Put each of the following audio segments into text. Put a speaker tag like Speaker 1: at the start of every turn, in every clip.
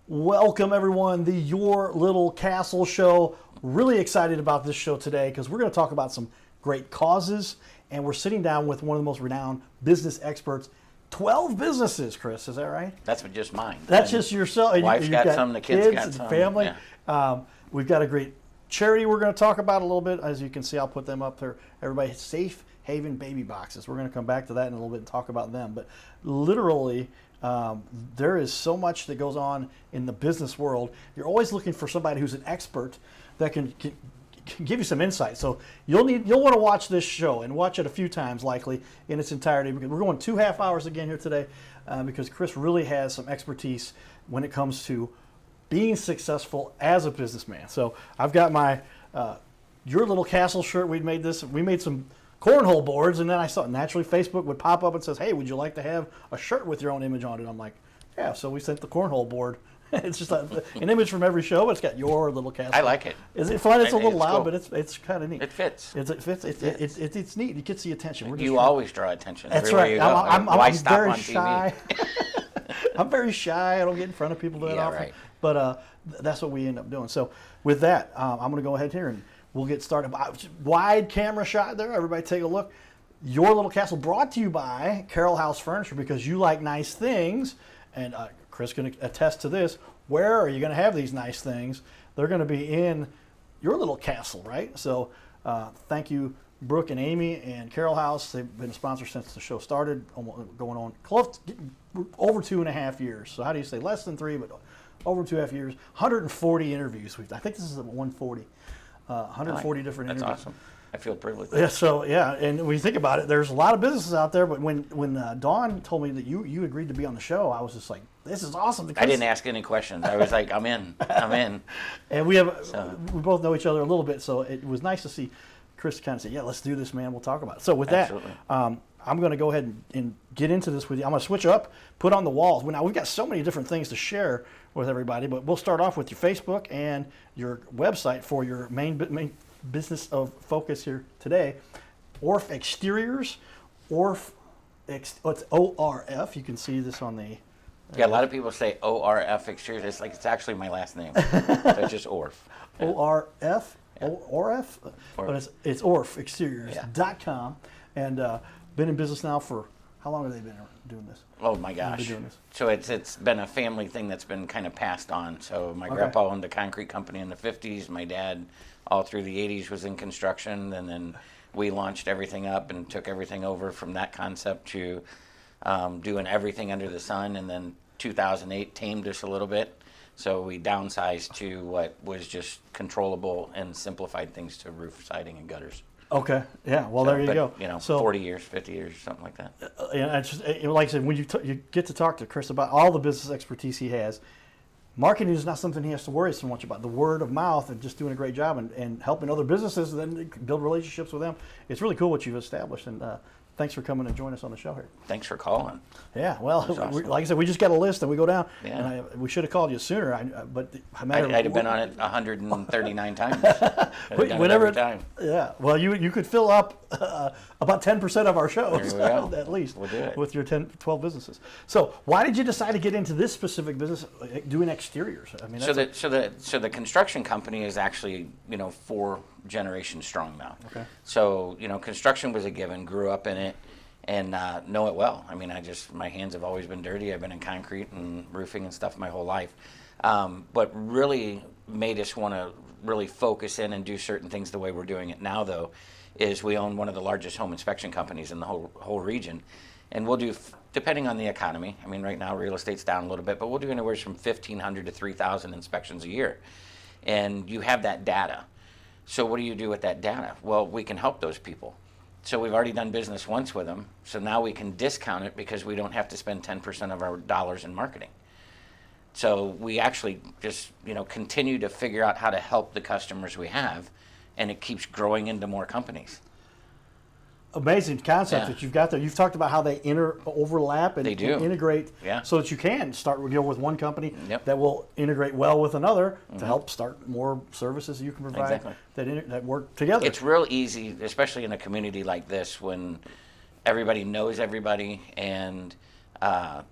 Speaker 1: Welcome, everyone, the Your Little Castle Show. Really excited about this show today because we're going to talk about some great causes, and we're sitting down with one of the most renowned business experts. 12 businesses, Chris, is that right?
Speaker 2: That's just mine.
Speaker 1: That's just yourself.
Speaker 2: Wife's got some, the kids got
Speaker 1: and
Speaker 2: some.
Speaker 1: family.
Speaker 2: Yeah.
Speaker 1: We've got a great charity we're going to talk about a little bit. As you can see, I'll put them up there. Everybody, Safe Haven Baby Boxes. We're going to come back to that in a little bit and talk about them. But literally, there is so much that goes on in the business world. You're always looking for somebody who's an expert that can give you some insight. So you'll want to watch this show and watch it a few times, likely in its entirety, because we're going 2.5 hours again here today, because Chris really has some expertise when it comes to being successful as a businessman. So I've got my Your Little Castle shirt. We made some cornhole boards, and then I saw naturally Facebook would pop up and says, "Hey, would you like to have a shirt with your own image on it?" I'm like, "Yeah." So we sent the cornhole board. It's just an image from every show, but it's got Your Little Castle.
Speaker 2: I like it.
Speaker 1: Is it fun? It's a little
Speaker 2: It's
Speaker 1: loud,
Speaker 2: cool.
Speaker 1: but it's kind of neat.
Speaker 2: It fits.
Speaker 1: It fits. It's neat. It gets the attention.
Speaker 2: You always draw attention.
Speaker 1: That's
Speaker 2: everywhere
Speaker 1: right.
Speaker 2: You go. Why
Speaker 1: I'm
Speaker 2: stop
Speaker 1: very
Speaker 2: on TV?
Speaker 1: shy. I'm very shy. I don't get in front of people that
Speaker 2: Yeah,
Speaker 1: often.
Speaker 2: right.
Speaker 1: But that's what we end up doing. So with that, I'm going to go ahead here and we'll get started. Wide camera shot there. Everybody take a look. Your Little Castle brought to you by Carroll House Furniture, because you like nice things. And Chris can attest to this. Where are you going to have these nice things? They're going to be in Your Little Castle, right? So thank you, Brooke and Amy and Carroll House. They've been a sponsor since the show started, going on close over 2.5 years. So how do you say less than 3, but over 2.5 years? 140 interviews. I think this is 140. 140 different
Speaker 2: That's
Speaker 1: interviews.
Speaker 2: awesome. I feel privileged.
Speaker 1: Yeah. So yeah, and when you think about it, there's a lot of businesses out there. But when Dawn told me that you agreed to be on the show, I was just like, this is awesome.
Speaker 2: I didn't ask any questions. I was like, I'm in. I'm in.
Speaker 1: And we both know each other a little bit, so it was nice to see Chris kind of say, yeah, let's do this, man. We'll talk about it. So with that, I'm going to go ahead and get into this with you. I'm going to switch up, put on the walls. Now, we've got so many different things to share with everybody, but we'll start off with your Facebook and your website for your main business of focus here today. Orf Exteriors. It's ORF. You can see this on the...
Speaker 2: Yeah, a lot of people say ORF Exteriors. It's like it's actually my last name. So it's just Orf.
Speaker 1: Yeah. ORF? Yeah. ORF? But it's orfexteriors.com. And been in business now for, how long have they been doing this?
Speaker 2: Oh my gosh. So it's been a family thing that's been kind of passed on. So my grandpa owned a concrete company in the 50s. My dad, all through the 80s, was in construction. And then we launched everything up and took everything over from that concept to doing everything under the sun. And then 2008 tamed us a little bit. So we downsized to what was just controllable and simplified things to roof, siding, and gutters.
Speaker 1: Okay. Yeah. Well, there you go.
Speaker 2: You know,
Speaker 1: so,
Speaker 2: 40 years, 50 years, something like that.
Speaker 1: And it's just, like I said, when you get to talk to Chris about all the business expertise he has, marketing is not something he has to worry so much about. The word of mouth and just doing a great job and helping other businesses and then build relationships with them. It's really cool what you've established. And thanks for coming and joining us on the show here.
Speaker 2: Thanks for calling.
Speaker 1: Yeah, well,
Speaker 2: awesome.
Speaker 1: Like I said, we just got a list and we go down.
Speaker 2: Yeah.
Speaker 1: And we should have called you sooner. I'd
Speaker 2: have been on it 139 times.
Speaker 1: Whenever
Speaker 2: every time.
Speaker 1: Yeah, well, you could fill up about 10% of our shows at least.
Speaker 2: We'll do it.
Speaker 1: With your 12 businesses. So why did you decide to get into this specific business, doing exteriors? I mean,
Speaker 2: so the construction company is actually 4 generations strong now.
Speaker 1: Okay.
Speaker 2: So construction was a given. Grew up in it, and know it well. I mean, my hands have always been dirty. I've been in concrete and roofing and stuff my whole life. But really made us want to really focus in and do certain things the way we're doing it now, though, is we own one of the largest home inspection companies in the whole region. And we'll do, depending on the economy, I mean, right now real estate's down a little bit, but we'll do anywhere from 1,500 to 3,000 inspections a year. And you have that data. So what do you do with that data? Well, we can help those people. So we've already done business once with them. So now we can discount it because we don't have to spend 10% of our dollars in marketing. So we actually just, continue to figure out how to help the customers we have, and it keeps growing into more companies.
Speaker 1: Amazing concept that you've got there. You've talked about how they overlap and integrate so that you can start with one company that will integrate well with another to help start more services you can provide that work together.
Speaker 2: It's real easy, especially in a community like this, when everybody knows everybody and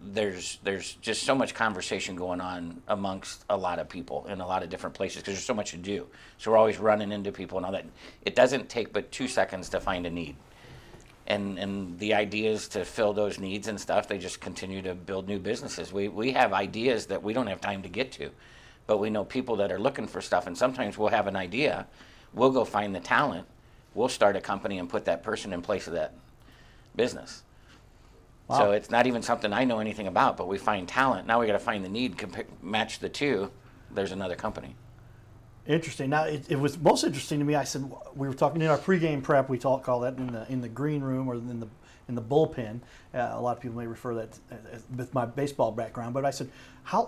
Speaker 2: there's just so much conversation going on amongst a lot of people in a lot of different places because there's so much to do. So we're always running into people and all that. It doesn't take but 2 seconds to find a need. And the ideas to fill those needs and stuff, they just continue to build new businesses. We have ideas that we don't have time to get to, but we know people that are looking for stuff, and sometimes we'll have an idea, we'll go find the talent, we'll start a company and put that person in place of that business.
Speaker 1: Wow.
Speaker 2: So it's not even something I know anything about, but we find talent. Now we got to find the need, match the two. There's another company.
Speaker 1: Interesting. Now, it was most interesting to me. I said we were talking in our pregame prep. We call that in the green room or in the bullpen. A lot of people may refer that with my baseball background. But I said,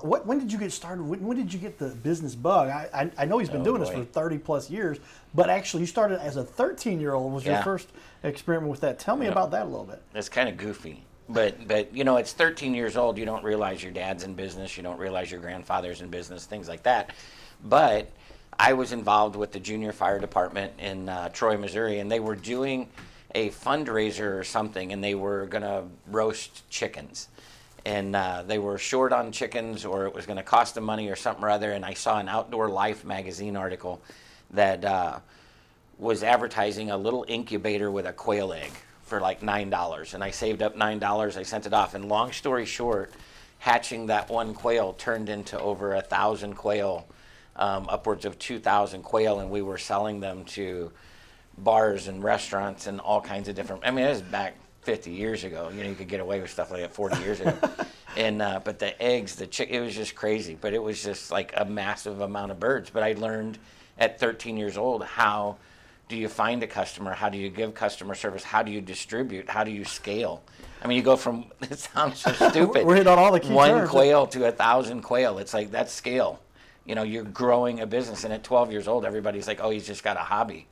Speaker 1: when did you get started? When did you get the business bug? I know he's been doing this for 30 plus years, but actually you started as a 13-year-old. Was your first experiment with that? Tell me about that a little bit.
Speaker 2: It's kind of goofy. But it's 13 years old. You don't realize your dad's in business. You don't realize your grandfather's in business, things like that. But I was involved with the junior fire department in Troy, Missouri, and they were doing a fundraiser or something, and they were going to roast chickens. And they were short on chickens, or it was going to cost them money or something or other. And I saw an Outdoor Life magazine article that was advertising a little incubator with a quail egg for like $9. And I saved up $9. I sent it off. And long story short, hatching that one quail turned into over 1,000 quail. Upwards of 2,000 quail, and we were selling them to bars and restaurants and all kinds of different. I mean, it was back 50 years ago. You could get away with stuff like that 40 years ago. And but the eggs, it was just crazy. But it was just like a massive amount of birds. But I learned at 13 years old, how do you find a customer? How do you give customer service? How do you distribute? How do you scale? I mean, you go from, it sounds so stupid.
Speaker 1: We're hitting on all the key
Speaker 2: one
Speaker 1: terms.
Speaker 2: quail to 1,000 quail. It's like, that's scale. You're growing a business, and at 12 years old, everybody's like, oh, he's just got a hobby.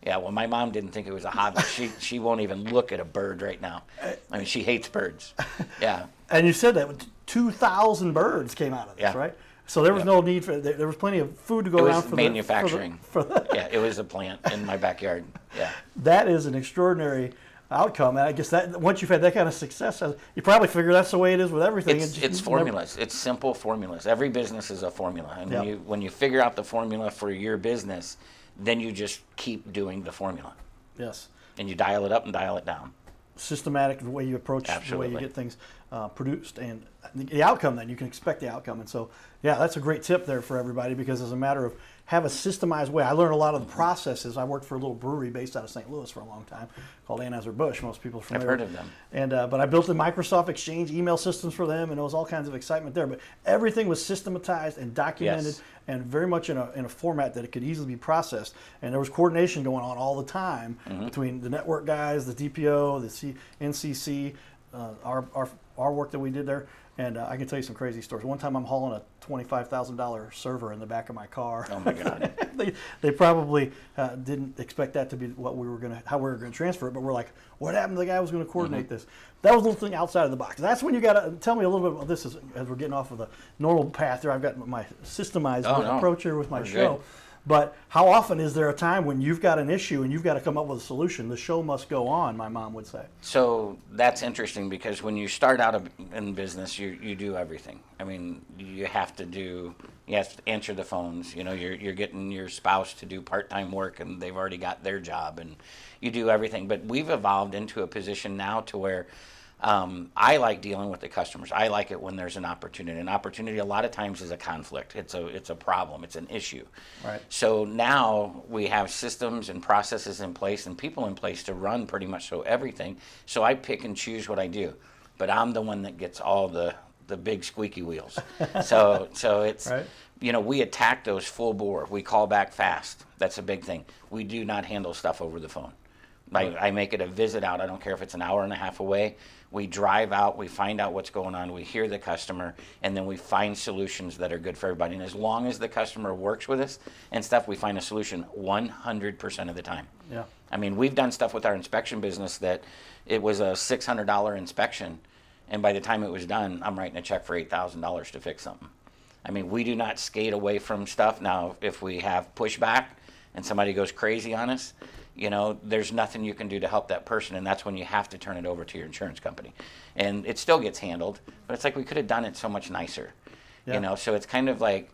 Speaker 2: Yeah, well, my mom didn't think it was a hobby. She won't even look at a bird right now. I mean, she hates birds. Yeah.
Speaker 1: And you said that 2,000 birds came out of this, right? So there was no need for, there was plenty of food to go around for
Speaker 2: manufacturing.
Speaker 1: the
Speaker 2: Yeah, it was a plant in my backyard. Yeah.
Speaker 1: That is an extraordinary outcome, and I guess that once you've had that kind of success, you probably figure that's the way it is with everything.
Speaker 2: It's formulas. It's simple formulas. Every business is a formula, and when you figure out the formula for your business, then you just keep doing the formula.
Speaker 1: Yes.
Speaker 2: And you dial it up and dial it down.
Speaker 1: Systematic, the way you approach,
Speaker 2: Absolutely.
Speaker 1: the way you get things produced, and the outcome. Then you can expect the outcome, and so that's a great tip there for everybody, because it's a matter of have a systemized way. I learned a lot of the processes. I worked for a little brewery based out of St. Louis for a long time called Anheuser-Busch. Most people are familiar.
Speaker 2: I've heard of them.
Speaker 1: And but I built a Microsoft Exchange email systems for them, and there was all kinds of excitement there. But everything was systematized and documented, and very much in a format that it could easily be processed. And there was coordination going on all the time between the network guys, the DPO, the NCC, our work that we did there. And I can tell you some crazy stories. One time I'm hauling a $25,000 server in the back of my car.
Speaker 2: Oh my God!
Speaker 1: they probably didn't expect that to be how we were gonna transfer it. But we're like, what happened to the guy who was going to coordinate this? That was a little thing outside of the box. That's when you got to tell me a little bit about this as we're getting off of the normal path here. I've got my systemized approach here with my show.
Speaker 2: Good.
Speaker 1: But how often is there a time when you've got an issue and you've got to come up with a solution? The show must go on, my mom would say.
Speaker 2: So that's interesting, because when you start out in business, you do everything. I mean, you have to answer the phones. You're getting your spouse to do part-time work, and they've already got their job, and you do everything. But we've evolved into a position now to where I like dealing with the customers. I like it when there's an opportunity. An opportunity a lot of times is a conflict. It's a problem. It's an issue.
Speaker 1: Right.
Speaker 2: So now we have systems and processes in place and people in place to run pretty much everything. So I pick and choose what I do, but I'm the one that gets all the big squeaky wheels. So it's
Speaker 1: right.
Speaker 2: We attack those full bore. We call back fast. That's a big thing. We do not handle stuff over the phone. I make it a visit out. I don't care if it's an hour and a half away. We drive out, we find out what's going on, we hear the customer, and then we find solutions that are good for everybody. And as long as the customer works with us and stuff, we find a solution 100% of the time.
Speaker 1: Yeah.
Speaker 2: I mean, we've done stuff with our inspection business that it was a $600 inspection, and by the time it was done, I'm writing a check for $8,000 to fix something. I mean, we do not skate away from stuff. Now, if we have pushback and somebody goes crazy on us, there's nothing you can do to help that person, and that's when you have to turn it over to your insurance company. And it still gets handled, but it's like we could have done it so much nicer.
Speaker 1: Yeah.
Speaker 2: So it's kind of like,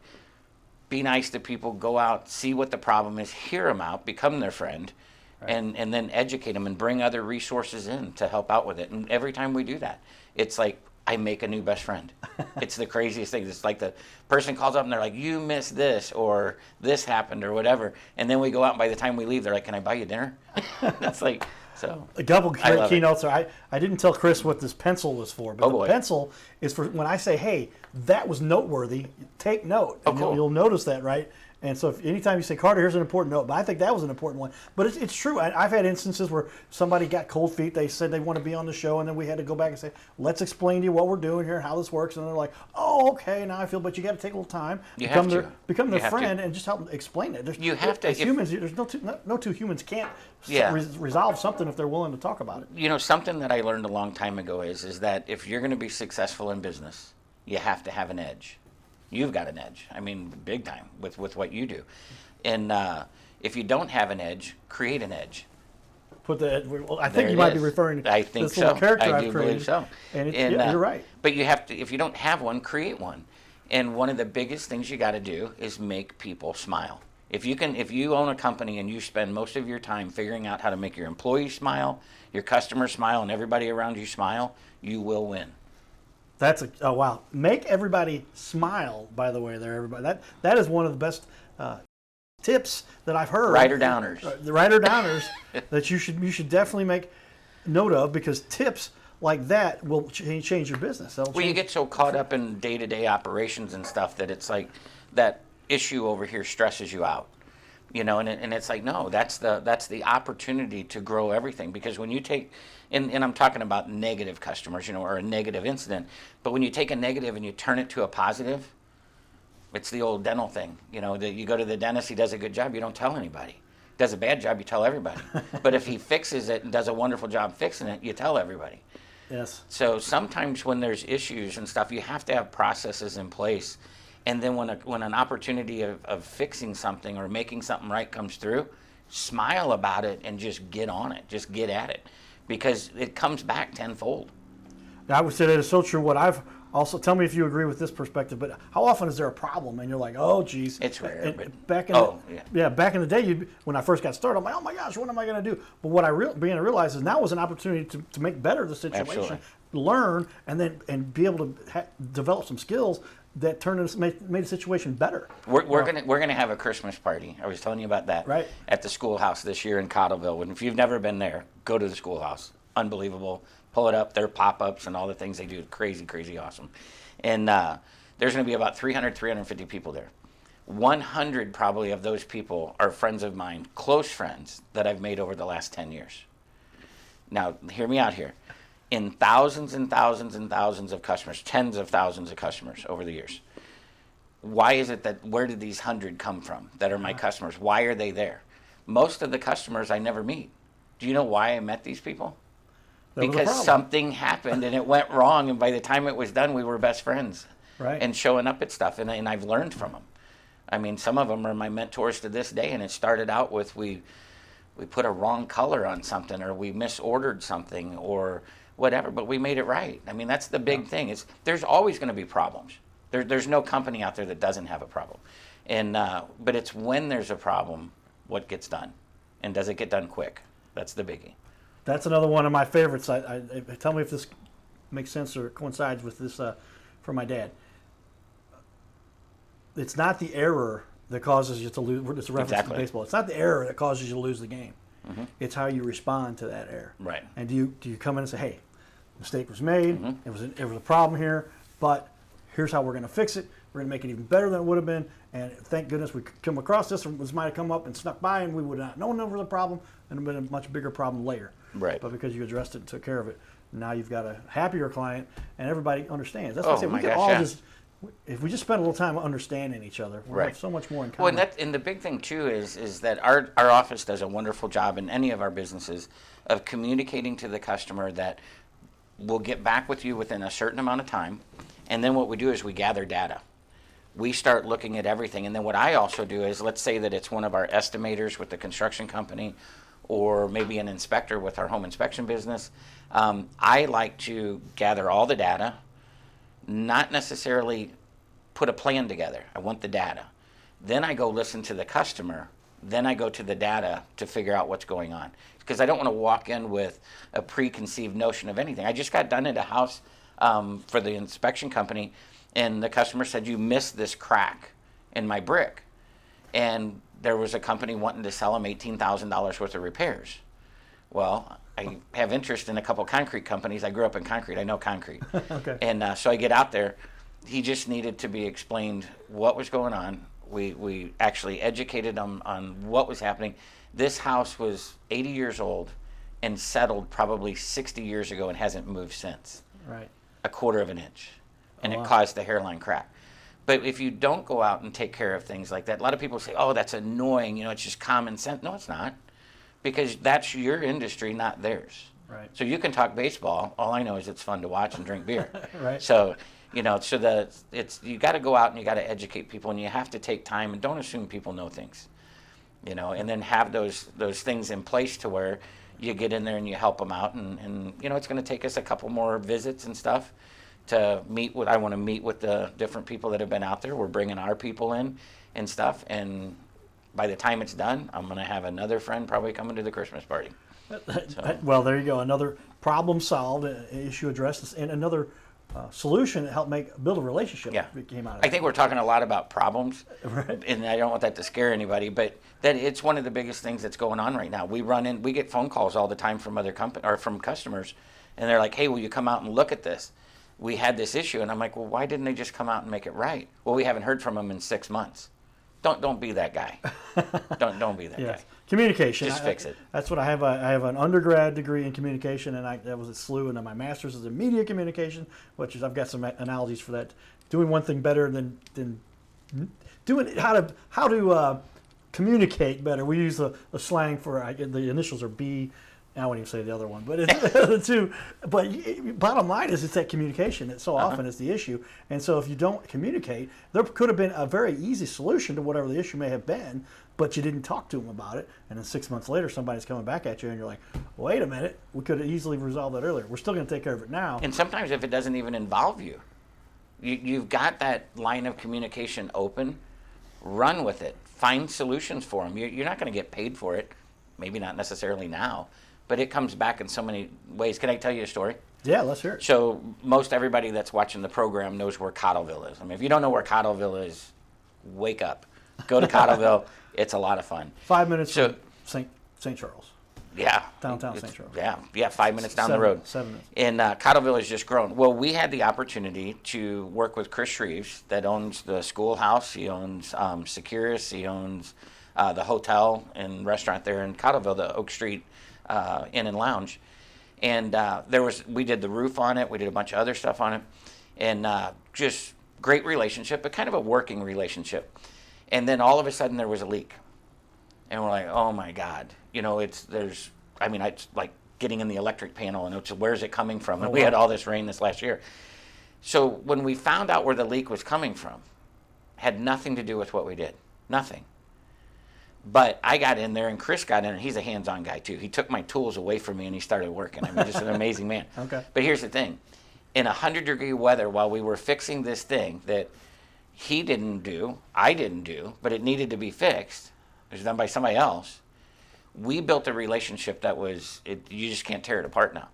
Speaker 2: be nice to people, go out, see what the problem is, hear them out, become their friend,
Speaker 1: Right.
Speaker 2: and then educate them and bring other resources in to help out with it. And every time we do that, it's like I make a new best friend. It's the craziest thing. It's like the person calls up and they're like, you missed this, or this happened, or whatever. And then we go out, and by the time we leave, they're like, can I buy you dinner? That's like, so.
Speaker 1: A couple
Speaker 2: I
Speaker 1: great
Speaker 2: love
Speaker 1: keynotes. I didn't tell Chris what this pencil was for, but
Speaker 2: Oh,
Speaker 1: the
Speaker 2: boy.
Speaker 1: pencil is for when I say, hey, that was noteworthy, take note.
Speaker 2: Oh,
Speaker 1: And
Speaker 2: cool.
Speaker 1: you'll notice that, right? And so if anytime you say, Carter, here's an important note, but I think that was an important one. But it's true. I've had instances where somebody got cold feet. They said they want to be on the show, and then we had to go back and say, let's explain to you what we're doing here, how this works. And they're like, oh, okay, now I feel, but you got to take a little time.
Speaker 2: You
Speaker 1: become
Speaker 2: have
Speaker 1: their,
Speaker 2: to.
Speaker 1: Become their
Speaker 2: You have to.
Speaker 1: friend and just help them explain it.
Speaker 2: You have to.
Speaker 1: As humans, there's no two humans can't
Speaker 2: Yeah.
Speaker 1: resolve something if they're willing to talk about it.
Speaker 2: Something that I learned a long time ago is that if you're going to be successful in business, you have to have an edge. You've got an edge. I mean, big time with what you do. And if you don't have an edge, create an edge.
Speaker 1: Put the. Well, I
Speaker 2: There
Speaker 1: think you
Speaker 2: it
Speaker 1: might be
Speaker 2: is.
Speaker 1: referring to
Speaker 2: I think
Speaker 1: this little
Speaker 2: so.
Speaker 1: character
Speaker 2: I
Speaker 1: I've
Speaker 2: do
Speaker 1: created.
Speaker 2: believe so.
Speaker 1: And,
Speaker 2: And,
Speaker 1: you're right.
Speaker 2: But you have to. If you don't have one, create one. And one of the biggest things you got to do is make people smile. If you own a company and you spend most of your time figuring out how to make your employees smile, your customers smile, and everybody around you smile, you will win.
Speaker 1: That's oh wow! Make everybody smile. By the way, there, everybody. That is one of the best tips that I've heard.
Speaker 2: Writer downers.
Speaker 1: The writer downers that you should definitely make note of, because tips like that will change your business. They'll
Speaker 2: Well, you
Speaker 1: change-
Speaker 2: get so caught up in day-to-day operations and stuff that it's like that issue over here stresses you out, and it's like, no, that's the opportunity to grow everything. Because when you take, and I'm talking about negative customers, or a negative incident, but when you take a negative and you turn it to a positive, it's the old dental thing, that you go to the dentist, he does a good job, you don't tell anybody. Does a bad job, you tell everybody. But if he fixes it and does a wonderful job fixing it, you tell everybody.
Speaker 1: Yes.
Speaker 2: So sometimes when there's issues and stuff, you have to have processes in place. And then when an opportunity of fixing something or making something right comes through, smile about it and just get on it. Just get at it. Because it comes back tenfold.
Speaker 1: I would say that is so true. What I've also, tell me if you agree with this perspective, but how often is there a problem and you're like, oh, geez.
Speaker 2: It's rare,
Speaker 1: And
Speaker 2: but-
Speaker 1: back in back in the day, when I first got started, I'm like, oh my gosh, what am I going to do? But what I began to realize is now was an opportunity to make better the situation,
Speaker 2: Absolutely.
Speaker 1: learn, and be able to develop some skills that made the situation better.
Speaker 2: We're gonna have a Christmas party. I was telling you about that.
Speaker 1: Right.
Speaker 2: At the schoolhouse this year in Cottleville. And if you've never been there, go to the schoolhouse. Unbelievable. Pull it up. Their pop-ups and all the things they do. Crazy, crazy awesome. And there's going to be about 350 people there. 100 probably of those people are friends of mine, close friends that I've made over the last 10 years. Now, hear me out here. In thousands and thousands and thousands of customers, tens of thousands of customers over the years, why is it that, where did these 100 come from that are my customers? Why are they there? Most of the customers I never meet. Do you know why I met these people?
Speaker 1: That was a
Speaker 2: Because
Speaker 1: problem.
Speaker 2: something happened and it went wrong, and by the time it was done, we were best friends.
Speaker 1: Right.
Speaker 2: And showing up at stuff, and I've learned from them. I mean, some of them are my mentors to this day, and it started out with we put a wrong color on something, or we misordered something, or whatever, but we made it right. I mean, that's the big thing. There's always going to be problems. There's no company out there that doesn't have a problem. And but it's when there's a problem, what gets done, and does it get done quick? That's the biggie.
Speaker 1: That's another one of my favorites. Tell me if this makes sense or coincides with this from my dad. It's not the error that causes you to lose. It's a reference
Speaker 2: Exactly.
Speaker 1: to baseball. It's not the error that causes you to lose the game.
Speaker 2: Mm-hmm.
Speaker 1: It's how you respond to that error.
Speaker 2: Right.
Speaker 1: And do you come in and say, "Hey, mistake was made.
Speaker 2: Mm-hmm.
Speaker 1: It was a problem here, but here's how we're going to fix it. We're going to make it even better than it would have been. And thank goodness we come across this. This might have come up and snuck by, and we would not known there was a problem, and it would have been a much bigger problem later.
Speaker 2: Right.
Speaker 1: But because you addressed it and took care of it, now you've got a happier client, and everybody understands. That's
Speaker 2: Oh,
Speaker 1: why I say
Speaker 2: my
Speaker 1: we can
Speaker 2: gosh,
Speaker 1: all
Speaker 2: yeah.
Speaker 1: just, if we just spend a little time understanding each other, we
Speaker 2: Right.
Speaker 1: have so much more in
Speaker 2: Well,
Speaker 1: common.
Speaker 2: and the big thing too is that our office does a wonderful job in any of our businesses of communicating to the customer that we'll get back with you within a certain amount of time, and then what we do is we gather data. We start looking at everything, and then what I also do is, let's say that it's one of our estimators with the construction company, or maybe an inspector with our home inspection business. I like to gather all the data, not necessarily put a plan together. I want the data. Then I go listen to the customer. Then I go to the data to figure out what's going on. Because I don't want to walk in with a preconceived notion of anything. I just got done at a house for the inspection company, and the customer said, "You missed this crack in my brick." And there was a company wanting to sell them $18,000 worth of repairs. Well, I have interest in a couple concrete companies. I grew up in concrete. I know concrete.
Speaker 1: Okay.
Speaker 2: And so I get out there. He just needed to be explained what was going on. We actually educated him on what was happening. This house was 80 years old and settled probably 60 years ago and hasn't moved since.
Speaker 1: Right.
Speaker 2: A quarter of an inch. And
Speaker 1: Oh, wow.
Speaker 2: it caused the hairline crack. But if you don't go out and take care of things like that, a lot of people say, "Oh, that's annoying, it's just common sense." No, it's not. Because that's your industry, not theirs.
Speaker 1: Right.
Speaker 2: So you can talk baseball. All I know is it's fun to watch and drink beer.
Speaker 1: Right.
Speaker 2: So, you got to go out and you got to educate people, and you have to take time, and don't assume people know things. And then have those things in place to where you get in there and you help them out, and it's going to take us a couple more visits and stuff to I want to meet with the different people that have been out there. We're bringing our people in and stuff, and by the time it's done, I'm going to have another friend probably coming to the Christmas party.
Speaker 1: Well, there you go. Another problem solved, issue addressed, and another solution that helped build a relationship.
Speaker 2: Yeah.
Speaker 1: That came out of
Speaker 2: I think we're talking a lot about problems,
Speaker 1: Right.
Speaker 2: and I don't want that to scare anybody, but that it's one of the biggest things that's going on right now. We get phone calls all the time from other from customers, and they're like, "Hey, will you come out and look at this? We had this issue," and I'm like, "Well, why didn't they just come out and make it right?" "Well, we haven't heard from them in 6 months." Don't be that guy. don't be that
Speaker 1: Yes.
Speaker 2: guy.
Speaker 1: Communication.
Speaker 2: Just fix it.
Speaker 1: That's what I have. I have an undergrad degree in communication, and that was at SLU, and then my master's is in media communication, which is I've got some analogies for that. Doing one thing better than doing how to communicate better. We use the slang for the initials are B. I won't even say the other one, but it's the two. But bottom line is, it's that communication that so often is the issue. And so if you don't communicate, there could have been a very easy solution to whatever the issue may have been, but you didn't talk to them about it. And then 6 months later, somebody's coming back at you, and you're like, "Wait a minute, we could have easily resolved that earlier. We're still going to take care of it now."
Speaker 2: And sometimes if it doesn't even involve you, you've got that line of communication open, run with it. Find solutions for them. You're not going to get paid for it, maybe not necessarily now, but it comes back in so many ways. Can I tell you a story?
Speaker 1: Yeah, let's hear it.
Speaker 2: So most everybody that's watching the program knows where Cottleville is. I mean, if you don't know where Cottleville is, wake up. Go to Cottleville. It's a lot of fun.
Speaker 1: 5 minutes
Speaker 2: So-
Speaker 1: from St. Charles.
Speaker 2: Yeah.
Speaker 1: Downtown
Speaker 2: It's-
Speaker 1: St. Charles.
Speaker 2: Yeah, 5 minutes down the road.
Speaker 1: 7 minutes.
Speaker 2: And Cottleville has just grown. Well, we had the opportunity to work with Chris Shreves that owns the schoolhouse. He owns Securus. He owns the hotel and restaurant there in Cottleville, the Oak Street Inn and Lounge. And we did the roof on it. We did a bunch of other stuff on it. And just great relationship, but kind of a working relationship. And then all of a sudden there was a leak. And we're like, "Oh my God." It's like getting in the electric panel and where's it coming from? And we had all this rain this last year. So when we found out where the leak was coming from, had nothing to do with what we did. Nothing. But I got in there and Chris got in, and he's a hands-on guy too. He took my tools away from me and he started working. I mean, just an amazing man.
Speaker 1: Okay.
Speaker 2: But here's the thing. In 100-degree weather, while we were fixing this thing that he didn't do, I didn't do, but it needed to be fixed, it was done by somebody else, we built a relationship that you just can't tear it apart now.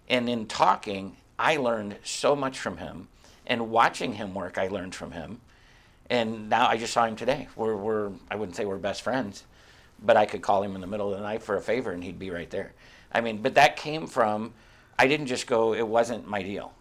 Speaker 2: And in talking, I learned so much from him. And watching him work, I learned from him. And now I just saw him today. I wouldn't say we're best friends, but I could call him in the middle of the night for a favor and he'd be right there. I mean, but that came from, I didn't just go, "It wasn't my deal.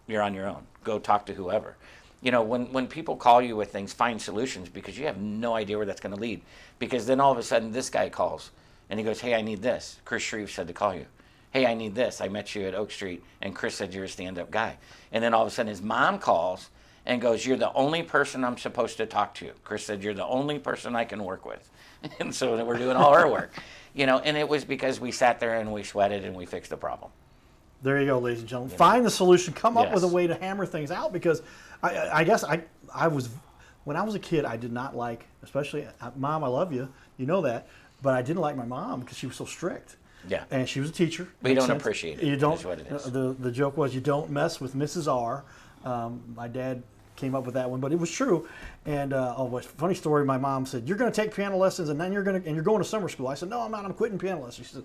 Speaker 2: You're on your own. Go talk to whoever." When people call you with things, find solutions, because you have no idea where that's going to lead. Because then all of a sudden this guy calls and he goes, "Hey, I need this. Chris Shreves said to call you. Hey, I need this. I met you at Oak Street and Chris said you're a stand-up guy." And then all of a sudden his mom calls and goes, "You're the only person I'm supposed to talk to. Chris said you're the only person I can work with." And so we're doing all our work. And it was because we sat there and we sweated and we fixed the problem.
Speaker 1: There you go, ladies and gentlemen. Find the solution. Come up with a
Speaker 2: Yes.
Speaker 1: way to hammer things out, because I guess I was, when I was a kid, I did not like, especially, Mom, I love you. You know that. but I didn't like my mom because she was so strict.
Speaker 2: Yeah.
Speaker 1: And she was a teacher.
Speaker 2: But you
Speaker 1: Makes
Speaker 2: don't
Speaker 1: sense.
Speaker 2: appreciate it,
Speaker 1: You don't.
Speaker 2: is what it is.
Speaker 1: The joke was you don't mess with Mrs. R. My dad came up with that one, but it was true. And funny story. My mom said, "You're going to take piano lessons, and then you're going to summer school." I said, "No, I'm not. I'm quitting piano lessons." She said,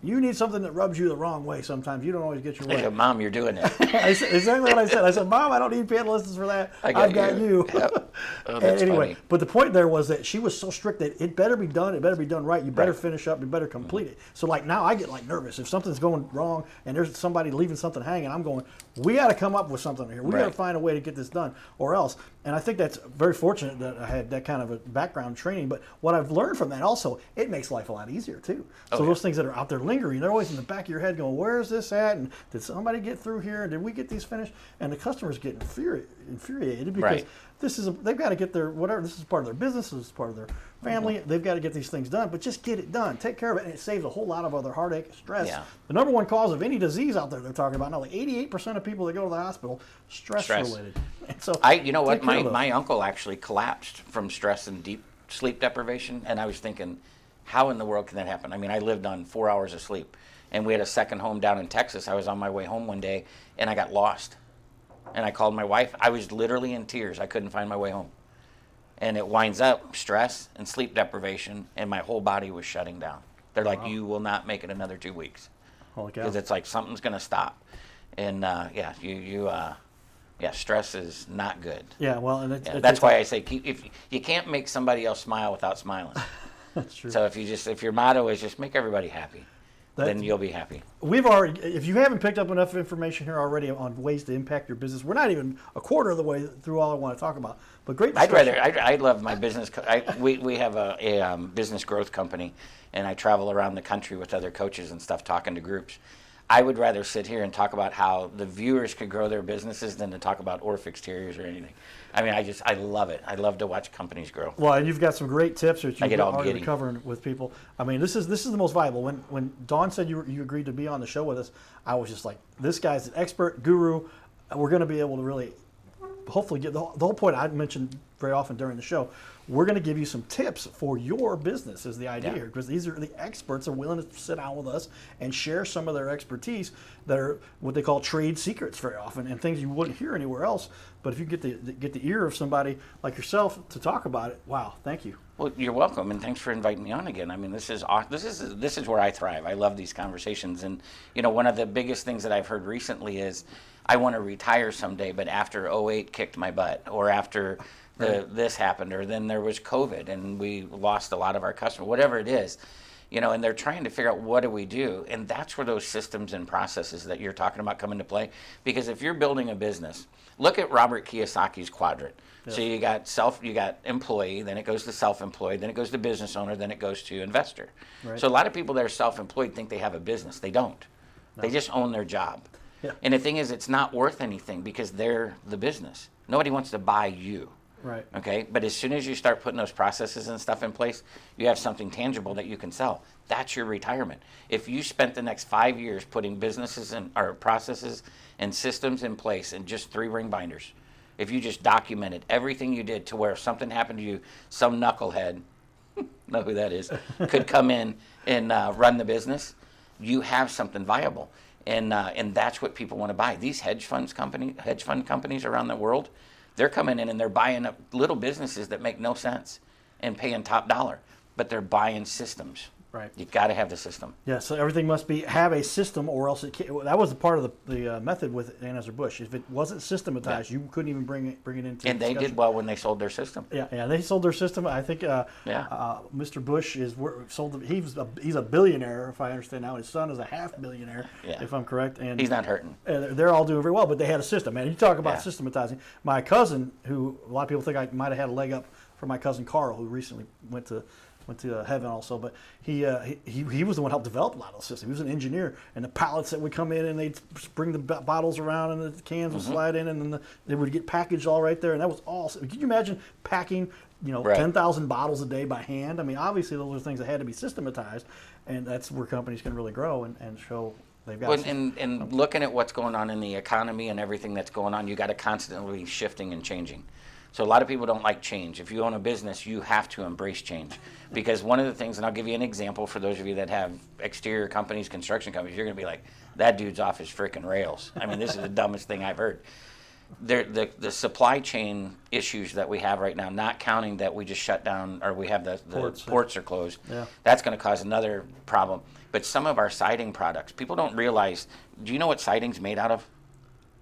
Speaker 1: "You need something that rubs you the wrong way. Sometimes you don't always get your
Speaker 2: I
Speaker 1: way."
Speaker 2: said, Mom, you're doing it.
Speaker 1: I said, exactly what I said. I said, "Mom, I don't need piano lessons for that. I've got you."
Speaker 2: Yep. Oh,
Speaker 1: And
Speaker 2: that's
Speaker 1: anyway,
Speaker 2: funny.
Speaker 1: but the point there was that she was so strict that it better be done. It better be done right. You better
Speaker 2: Right.
Speaker 1: finish up. You better complete it. So like now, I get like nervous if something's going wrong and there's somebody leaving something hanging. I'm going, we got to come up with something here. We got to
Speaker 2: Right.
Speaker 1: find a way to get this done, or else. And I think that's very fortunate that I had that kind of a background training. But what I've learned from that also, it makes life a lot easier too. So
Speaker 2: yeah.
Speaker 1: those things that are out there lingering, they're always in the back of your head going, where's this at? And did somebody get through here? Did we get these finished? And the customers get infuriated because
Speaker 2: Right.
Speaker 1: they've got to get their whatever. This is part of their business. This is part of their family.
Speaker 2: Mm-hmm.
Speaker 1: They've got to get these things done. But just get it done. Take care of it, and it saves a whole lot of other heartache, stress.
Speaker 2: Yeah.
Speaker 1: The number one cause of any disease out there they're talking about now, like 88% of people that go to the hospital, stress related. And so
Speaker 2: You know what?
Speaker 1: take care of those.
Speaker 2: My uncle actually collapsed from stress and deep sleep deprivation, and I was thinking, how in the world can that happen? I mean, I lived on 4 hours of sleep, and we had a second home down in Texas. I was on my way home one day, and I got lost, and I called my wife. I was literally in tears. I couldn't find my way home, and it winds up stress and sleep deprivation, and my whole body was shutting down. They're like, you will not make it another 2 weeks,
Speaker 1: Holy cow.
Speaker 2: because it's like something's going to stop, and stress is not good.
Speaker 1: Yeah, well, and
Speaker 2: That's why I say if you can't make somebody else smile without smiling.
Speaker 1: that's true.
Speaker 2: So if your motto is just make everybody happy, then you'll be happy.
Speaker 1: We've already, if you haven't picked up enough information here already on ways to impact your business, we're not even a quarter of the way through all I want to talk about. But great discussion.
Speaker 2: I love my business. We have a business growth company, and I travel around the country with other coaches and stuff, talking to groups. I would rather sit here and talk about how the viewers could grow their businesses than to talk about Orfix Terriers or anything. I mean, I love it. I love to watch companies grow.
Speaker 1: Well, and you've got some great tips that
Speaker 2: I
Speaker 1: you've
Speaker 2: get all
Speaker 1: already
Speaker 2: giddy.
Speaker 1: covering with people. I mean, this is the most valuable. When Dawn said you agreed to be on the show with us, I was just like, this guy's an expert guru. We're going to be able to really, hopefully, get the whole point I mentioned very often during the show. We're going to give you some tips for your business is the idea here, because these are the experts are willing to sit down with us and share some of their expertise that are what they call trade secrets very often and things you wouldn't hear anywhere else. But if you get the ear of somebody like yourself to talk about it, wow, thank you.
Speaker 2: Well, you're welcome, and thanks for inviting me on again. I mean, this is where I thrive. I love these conversations, and one of the biggest things that I've heard recently is I want to retire someday, but after '08 kicked my butt, or after this happened, or then there was COVID and we lost a lot of our customers, whatever it is, and they're trying to figure out what do we do, and that's where those systems and processes that you're talking about come into play. Because if you're building a business, look at Robert Kiyosaki's quadrant. Yeah. So you got employee, then it goes to self-employed, then it goes to business owner, then it goes to investor. Right. So a lot of people that are self-employed think they have a business. They don't. No. They just own their job. Yeah. And the thing is, it's not worth anything because they're the business. Nobody wants to buy you.
Speaker 1: Right.
Speaker 2: Okay. But as soon as you start putting those processes and stuff in place, you have something tangible that you can sell. That's your retirement. If you spent the next 5 years putting businesses or processes and systems in place in just 3 ring binders, if you just documented everything you did to where if something happened to you, some knucklehead, know who that is, could come in and run the business, you have something viable. And that's what people want to buy. These hedge fund companies around the world, they're coming in and they're buying up little businesses that make no sense and paying top dollar, but they're buying systems.
Speaker 1: Right.
Speaker 2: You've got to have the system.
Speaker 1: Yeah, so everything must have a system, or else it can't. That was the part of the method with Anheuser-Busch. If it wasn't systematized, you couldn't even bring it into.
Speaker 2: And they did well when they sold their system.
Speaker 1: Yeah, they sold their system. I think Mr. Bush he's a billionaire, if I understand now. His son is a half billionaire, if I'm correct. And
Speaker 2: he's not hurting.
Speaker 1: They're all doing very well, but they had a system. And you talk about systematizing. My cousin, who a lot of people think I might have had a leg up from my cousin Carl, who recently went to heaven also, but he was the one who helped develop a lot of the system. He was an engineer, and the pallets that would come in and they'd bring the bottles around and the cans would slide in, and then they would get packaged all right there, and that was all. Can you imagine packing 10,000 bottles a day by hand? I mean, obviously those are things that had to be systematized, and that's where companies can really grow and show they've got.
Speaker 2: Well, and looking at what's going on in the economy and everything that's going on, you got to constantly be shifting and changing. So a lot of people don't like change. If you own a business, you have to embrace change. Because one of the things, and I'll give you an example for those of you that have exterior companies, construction companies, you're going to be like, that dude's off his freaking rails. I mean, this is the dumbest thing I've heard. The supply chain issues that we have right now, not counting that we just shut down, or we have the ports are closed, that's going to cause another problem. But some of our siding products, people don't realize, do you know what siding's made out of?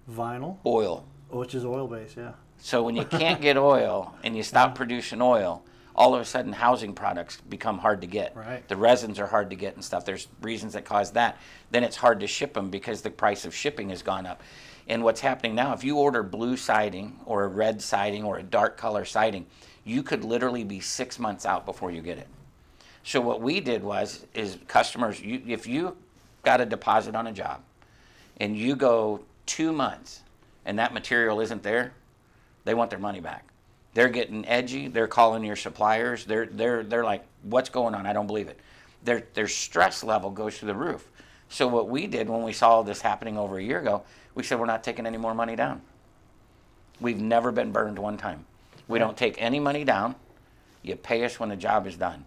Speaker 1: Vinyl,
Speaker 2: Oil.
Speaker 1: which is oil-based, yeah.
Speaker 2: So when you can't get oil and you stop producing oil, all of a sudden housing products become hard to get.
Speaker 1: Right.
Speaker 2: The resins are hard to get and stuff. There's reasons that cause that. Then it's hard to ship them because the price of shipping has gone up. And what's happening now, if you order blue siding or a red siding or a dark color siding, you could literally be 6 months out before you get it. So what we did is customers, if you got a deposit on a job and you go 2 months and that material isn't there, they want their money back. They're getting edgy. They're calling your suppliers. They're like, what's going on? I don't believe it. Their stress level goes through the roof. So what we did when we saw this happening over a year ago, we said, we're not taking any more money down. We've never been burned one time. We don't take any money down. You pay us when the job is done.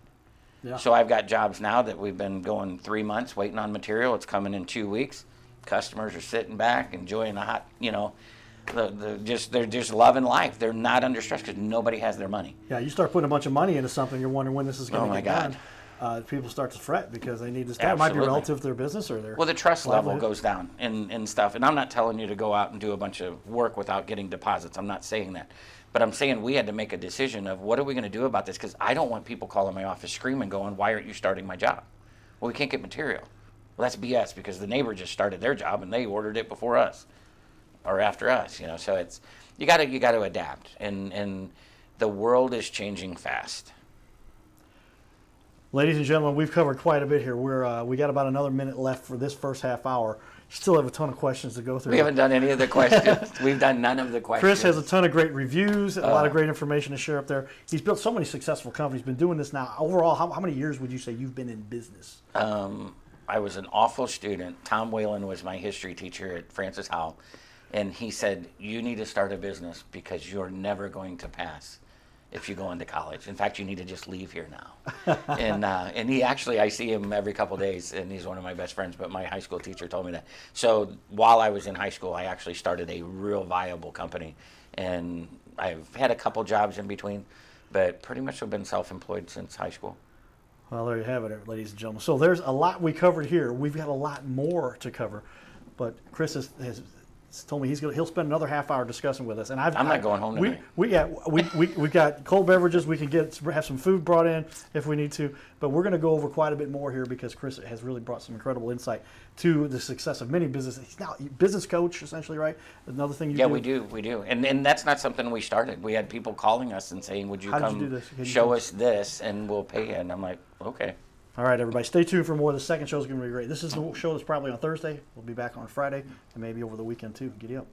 Speaker 1: Yeah.
Speaker 2: So I've got jobs now that we've been going 3 months waiting on material. It's coming in 2 weeks. Customers are sitting back enjoying the hot, they're just loving life. They're not under stress because nobody has their money.
Speaker 1: Yeah, you start putting a bunch of money into something, you're wondering when this is going to get
Speaker 2: God.
Speaker 1: done. People start to fret because they need to start. It might be
Speaker 2: Absolutely.
Speaker 1: relative to their business or their.
Speaker 2: Well, the trust level
Speaker 1: livelihood.
Speaker 2: goes down and stuff. And I'm not telling you to go out and do a bunch of work without getting deposits. I'm not saying that. But I'm saying we had to make a decision of what are we going to do about this, because I don't want people calling my office screaming, going, why aren't you starting my job? Well, we can't get material. Well, that's BS, because the neighbor just started their job and they ordered it before us or after us. So it's you got to adapt, and the world is changing fast.
Speaker 1: Ladies and gentlemen, we've covered quite a bit here. We got about another minute left for this first half hour. Still have a ton of questions to go through.
Speaker 2: We haven't done any of the questions. We've done none of the questions.
Speaker 1: Chris has a ton of great reviews, a lot of great information to share up there. He's built so many successful companies. Been doing this now. Overall, how many years would you say you've been in business?
Speaker 2: I was an awful student. Tom Whalen was my history teacher at Francis Howell, and he said, you need to start a business because you're never going to pass if you go into college. In fact, you need to just leave here now. And he actually, I see him every couple of days, and he's one of my best friends, but my high school teacher told me that. So while I was in high school, I actually started a real viable company, and I've had a couple jobs in between, but pretty much have been self-employed since high school.
Speaker 1: Well, there you have it, ladies and gentlemen. So there's a lot we covered here. We've got a lot more to cover, but Chris has told me he'll spend another half hour discussing with us. And I'm
Speaker 2: not going home tonight.
Speaker 1: We got cold beverages. We can have some food brought in if we need to. But we're going to go over quite a bit more here because Chris has really brought some incredible insight to the success of many businesses. He's now a business coach, essentially, right? Another thing you do.
Speaker 2: Yeah, we do. And that's not something we started. We had people calling us and saying, would you come show us this and we'll pay you? And I'm like, okay.
Speaker 1: All right, everybody, stay tuned for more. The second show is going to be great. This is the show that's probably on Thursday. We'll be back on Friday and maybe over the weekend, too. Giddy up.